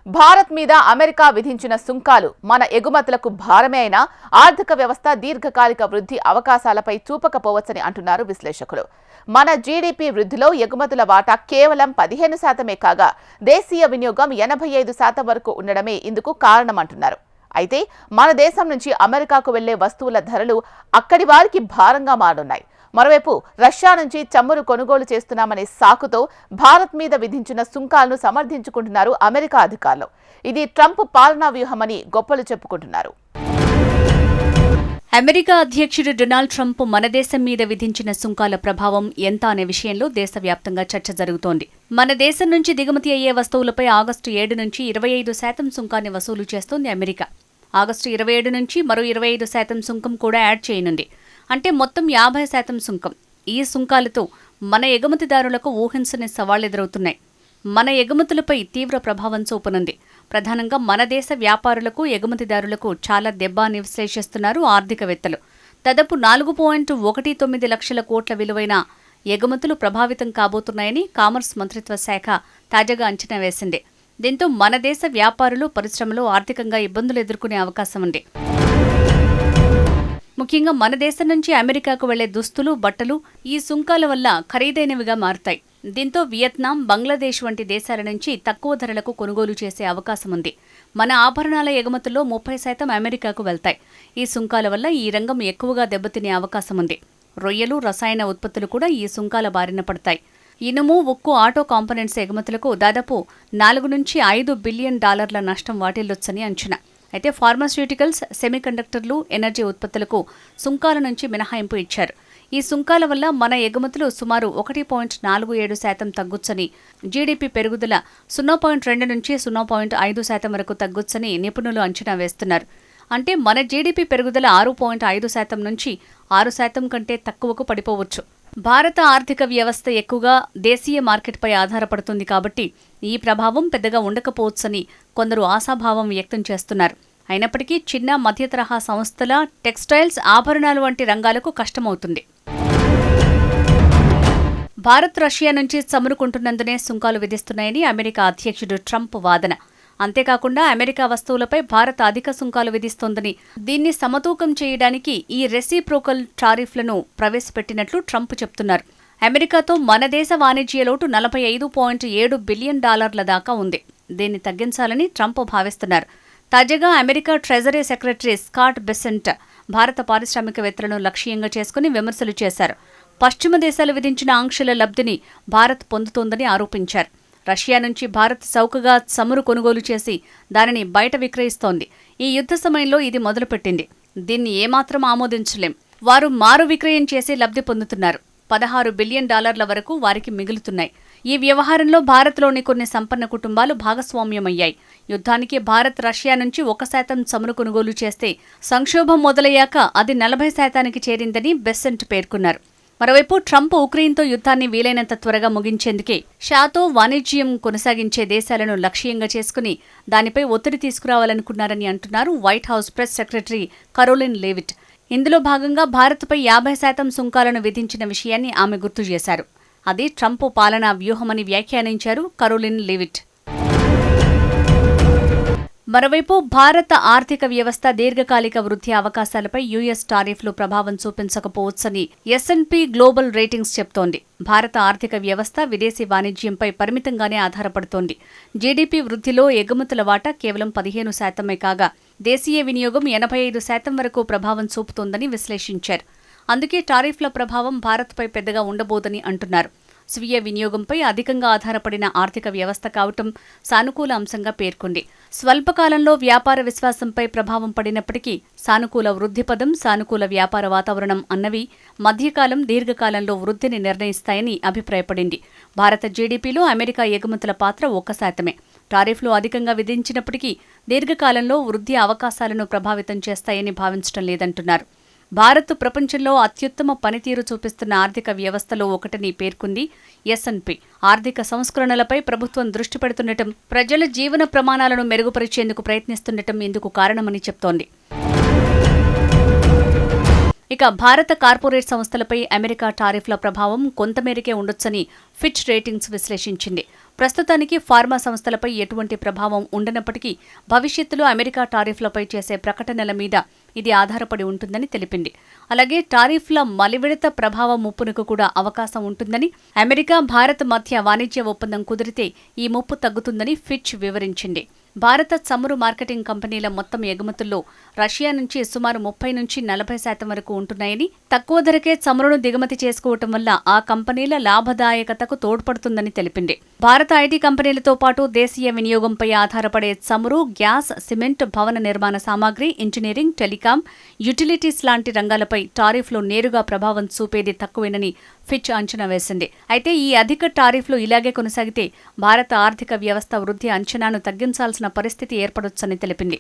భారత్ మీద అమెరికా విధించిన సుంకాలు మన ఎగుమతులకు భారమే అయినా ఆర్థిక వ్యవస్థ దీర్ఘకాలిక వృద్ధి అవకాశాలపై చూపకపోవచ్చని అంటున్నారు విశ్లేషకులు. మన జీడీపీ వృద్ధిలో ఎగుమతుల వాటా కేవలం 15% కాగా దేశీయ వినియోగం 85% వరకు ఉండడమే ఇందుకు కారణమంటున్నారు. అయితే మన దేశం నుంచి అమెరికాకు వెళ్లే వస్తువుల ధరలు అక్కడి వారికి భారంగా మారనున్నాయి. మరోవైపు రష్యా నుంచి చమురు కొనుగోలు చేస్తున్నామనే సాకుతో భారత్ మీద విధించిన సుంకాలను సమర్థించుకుంటున్నారు అమెరికా అధికారులు. ఇది ట్రంప్ పాలనా వ్యూహమని గొప్పలు చెప్పుకుంటున్నారు. అమెరికా అధ్యక్షుడు డొనాల్డ్ ట్రంప్ మన దేశం మీద విధించిన సుంకాల ప్రభావం ఎంత అనే విషయంలో దేశవ్యాప్తంగా చర్చ జరుగుతోంది. మన దేశం నుంచి దిగుమతి అయ్యే వస్తువులపై ఆగస్టు 7 నుంచి 25% సుంకాన్ని వసూలు చేస్తోంది అమెరికా. ఆగస్టు 27 నుంచి మరో 25% సుంకం కూడా యాడ్ చేయనుంది. అంటే మొత్తం 50% సుంకం. ఈ సుంకాలతో మన ఎగుమతిదారులకు ఊహించని సవాళ్లెదురవుతున్నాయి. మన ఎగుమతులపై తీవ్ర ప్రభావం చూపనుంది. ప్రధానంగా మన దేశ వ్యాపారులకు ఎగుమతిదారులకు చాలా దెబ్బ అని విశ్లేషిస్తున్నారు ఆర్థికవేత్తలు. దాదాపు 4.19 లక్షల కోట్ల విలువైన ఎగుమతులు ప్రభావితం కాబోతున్నాయని కామర్స్ మంత్రిత్వ శాఖ తాజాగా అంచనా వేసింది. దీంతో మన దేశ వ్యాపారులు పరిశ్రమలు ఆర్థికంగా ఇబ్బందులు ఎదుర్కొనే అవకాశం ఉంది. ముఖ్యంగా మన దేశం నుంచి అమెరికాకు వెళ్లే దుస్తులు, బట్టలు ఈ సుంకాల వల్ల ఖరీదైనవిగా మారతాయి. దీంతో వియత్నాం, బంగ్లాదేశ్ వంటి దేశాల నుంచి తక్కువ ధరలకు కొనుగోలు చేసే అవకాశం ఉంది. మన ఆభరణాల ఎగుమతుల్లో 30% అమెరికాకు వెళ్తాయి. ఈ సుంకాల వల్ల ఈ రంగం ఎక్కువగా దెబ్బతినే అవకాశం ఉంది. రొయ్యలు, రసాయన ఉత్పత్తులు కూడా ఈ సుంకాల బారిన పడతాయి. ఇనుము, ఉక్కు, ఆటో కాంపోనెంట్స్ ఎగుమతులకు దాదాపు $4 నుంచి $5 బిలియన్ నష్టం వాటిల్లొచ్చని అంచనా. అయితే ఫార్మాస్యూటికల్స్, సెమీకండక్టర్లు, ఎనర్జీ ఉత్పత్తులకు సుంకాల నుంచి మినహాయింపు ఇచ్చారు. ఈ సుంకాల వల్ల మన ఎగుమతులు సుమారు 1.47% తగ్గొచ్చని, జీడీపీ పెరుగుదల 0.2 నుంచి 0.5% వరకు తగ్గొచ్చని నిపుణులు అంచనా వేస్తున్నారు. అంటే మన జీడీపీ పెరుగుదల 6.5% నుంచి 6% కంటే తక్కువకు పడిపోవచ్చు. భారత ఆర్థిక వ్యవస్థ ఎక్కువగా దేశీయ మార్కెట్పై ఆధారపడుతుంది కాబట్టి ఈ ప్రభావం పెద్దగా ఉండకపోవచ్చని కొందరు ఆశాభావం వ్యక్తం చేస్తున్నారు. అయినప్పటికీ చిన్న, మధ్య తరహా సంస్థల, టెక్స్టైల్స్, ఆభరణాలు వంటి రంగాలకు కష్టమవుతుంది. భారత్ రష్యా నుంచి చమురు కొంటున్నందునే సుంకాలు విధిస్తున్నాయని అమెరికా అధ్యక్షుడు ట్రంప్ వాదన. అంతేకాకుండా అమెరికా వస్తువులపై భారత్ అధిక సుంకాలు విధిస్తోందని, దీన్ని సమతూకం చేయడానికి ఈ రెసిప్రోకల్ టారిఫ్లను ప్రవేశపెట్టినట్లు ట్రంప్ చెప్తున్నారు. అమెరికాతో మన దేశ వాణిజ్య లోటు $45.7 బిలియన్ దాకా ఉంది. దీన్ని తగ్గించాలని ట్రంప్ భావిస్తున్నారు. తాజాగా America treasury secretary Scott Besant భారత పారిశ్రామికవేత్తలను లక్ష్యంగా చేసుకుని విమర్శలు చేశారు. పశ్చిమ దేశాలు విధించిన ఆంక్షల లబ్ధిని భారత్ పొందుతోందని ఆరోపించారు. రష్యా నుంచి భారత్ చౌకగా చమురు కొనుగోలు చేసి దానిని బయట విక్రయిస్తోంది. ఈ యుద్ధ సమయంలో ఇది మొదలుపెట్టింది. దీన్ని ఏమాత్రం ఆమోదించలేం. వారు మారు విక్రయం చేసి లబ్ధి పొందుతున్నారు. $16 బిలియన్ వరకు వారికి మిగులుతున్నాయి. ఈ వ్యవహారంలో భారత్లోని కొన్ని సంపన్న కుటుంబాలు భాగస్వామ్యమయ్యాయి. యుద్ధానికి భారత్ రష్యా నుంచి 1% చమురు కొనుగోలు చేస్తే సంక్షోభం మొదలయ్యాక అది 40%కి చేరిందని బెసెంట్ పేర్కొన్నారు. మరోవైపు ట్రంప్ ఉక్రెయిన్తో యుద్ధాన్ని వీలైనంత త్వరగా ముగించేందుకే షాతో వాణిజ్యం కొనసాగించే దేశాలను లక్ష్యంగా చేసుకుని దానిపై ఒత్తిడి తీసుకురావాలనుకున్నారని అంటున్నారు white house press secretary Karoline లెవిట్. ఇందులో భాగంగా భారత్పై 50% సుంకాలను విధించిన విషయాన్ని ఆమె గుర్తు చేశారు. అది ట్రంప్ పాలనా వ్యూహమని వ్యాఖ్యానించారు కరోలిన్ లెవిట్. మరోవైపు భారత ఆర్థిక వ్యవస్థ దీర్ఘకాలిక వృద్ధి అవకాశాలపై యుఎస్ టారిఫ్లు ప్రభావం చూపించకపోవచ్చని S&P గ్లోబల్ రేటింగ్స్ చెప్తోంది. భారత ఆర్థిక వ్యవస్థ విదేశీ వాణిజ్యంపై పరిమితంగానే ఆధారపడుతోంది. జీడీపీ వృద్ధిలో ఎగుమతుల వాటా కేవలం 15% కాగా దేశీయ వినియోగం 85% వరకు ప్రభావం చూపుతోందని విశ్లేషించారు. అందుకే టారిఫ్ల ప్రభావం భారత్పై పెద్దగా ఉండబోదని అంటున్నారు. స్వీయ వినియోగంపై అధికంగా ఆధారపడిన ఆర్థిక వ్యవస్థ కావటం సానుకూల అంశంగా పేర్కొంది. స్వల్పకాలంలో వ్యాపార విశ్వాసంపై ప్రభావం పడినప్పటికీ సానుకూల వృద్ధి పదం, సానుకూల వ్యాపార వాతావరణం అన్నవి మధ్యకాలం, దీర్ఘకాలంలో వృద్ధిని నిర్ణయిస్తాయని అభిప్రాయపడింది. భారత జీడీపీలో అమెరికా ఎగుమతుల పాత్ర 1%. టారిఫ్లు అధికంగా విధించినప్పటికీ దీర్ఘకాలంలో వృద్ధి అవకాశాలను ప్రభావితం చేస్తాయని భావించడం లేదంటున్నారు. భారత్ ప్రపంచంలో అత్యుత్తమ పనితీరు చూపిస్తున్న ఆర్థిక వ్యవస్థలో ఒకటని పేర్కొంది S&P. ఆర్థిక సంస్కరణలపై ప్రభుత్వం దృష్టి పెడుతుండటం, ప్రజల జీవన ప్రమాణాలను మెరుగుపరిచేందుకు ప్రయత్నిస్తుండటం ఇందుకు కారణమని చెప్తోంది. ఇక భారత కార్పొరేట్ సంస్థలపై అమెరికా టారిఫ్ల ప్రభావం కొంతమేరకే ఉండొచ్చని ఫిచ్ రేటింగ్స్ విశ్లేషించింది. ప్రస్తుతానికి ఫార్మా సంస్థలపై ఎటువంటి ప్రభావం ఉండనప్పటికీ భవిష్యత్తులో అమెరికా టారిఫ్లపై చేసే ప్రకటనల మీద ఇది ఆధారపడి ఉంటుందని తెలిపింది. అలాగే టారిఫ్ల మలివిడత ప్రభావ ముప్పునకు కూడా అవకాశం ఉంటుందని, అమెరికా భారత్ మధ్య వాణిజ్య ఒప్పందం కుదిరితే ఈ ముప్పు తగ్గుతుందని ఫిచ్ వివరించింది. భారత చమురు మార్కెటింగ్ కంపెనీల మొత్తం ఎగుమతుల్లో రష్యా నుంచి సుమారు 30 నుంచి 40% వరకు ఉంటున్నాయని, తక్కువ ధరకే చమురును దిగుమతి చేసుకోవటం వల్ల ఆ కంపెనీల లాభదాయకతకు తోడ్పడుతుందని తెలిపింది. భారత ఐటీ కంపెనీలతో పాటు దేశీయ వినియోగంపై ఆధారపడే చమురు, గ్యాస్, సిమెంట్, భవన నిర్మాణ సామాగ్రి, ఇంజనీరింగ్, టెలికాం, యుటిలిటీస్ లాంటి రంగాలపై టారిఫ్లు నేరుగా ప్రభావం చూపేది తక్కువేనని ఫిచ్ అంచనా వేసింది. అయితే ఈ అధిక టారిఫ్లు ఇలాగే కొనసాగితే భారత ఆర్థిక వ్యవస్థ వృద్ధి అంచనాను తగ్గించాల్సిన పరిస్థితి ఏర్పడొచ్చని తెలిపింది.